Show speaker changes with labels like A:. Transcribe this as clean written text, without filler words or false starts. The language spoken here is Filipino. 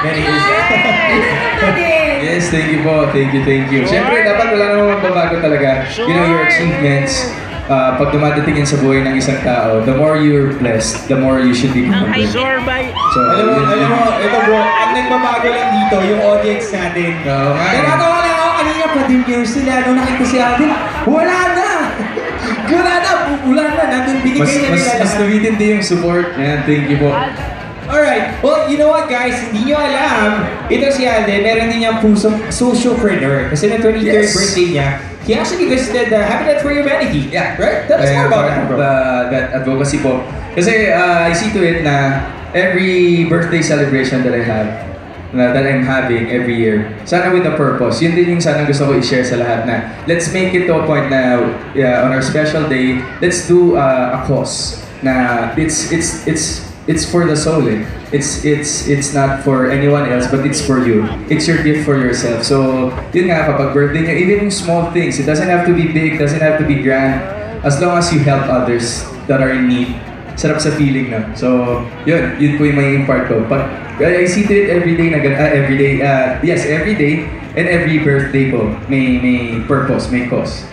A: Many years.
B: Yes, thank you po. Thank you. Siyempre, dapat wala namang magbabago talaga. You know, your achievements, pag dumadating yan sa buhay ng isang tao, the more you're blessed, the more you should be humble. So,
A: Alam mo, ito bro, ang nagbabago lang dito, yung audience natin.
B: Oo nga.
A: Nagkatawa lang ako kanina, pa-debut sila, nung nakita si Alden, wala na! Wala na, nandun binigay
B: mas,
A: na
B: mas,
A: nila
B: mas
A: lahat.
B: tumitindi yung support. Yan, thank you po.
A: Alright, well, you know what guys, hindi nyo alam, ito si Alden, meron din niyang pusong socialpreneur. Kasi na 23rd
B: Yes.
A: birthday niya, he actually visited Habitat for Humanity.
B: Yeah.
A: Right? Tell us more about that, bro.
B: That advocacy po. Kasi I see to it na every birthday celebration that I have, that I'm having every year, sana with a purpose. Yun din yung sana gusto ko i-share sa lahat na let's make it to a point na on our special day, let's do a cause na it's for the soul eh. It's not for anyone else but it's for you. It's your gift for yourself. So, yun nga kapag birthday nyo, even yung small things, it doesn't have to be big, doesn't have to be grand, as long as you help others that are in need. Sarap sa feeling na. So, yun po yung may impart ko. Pag I see to it every day every day and every birthday ko may purpose, may cause.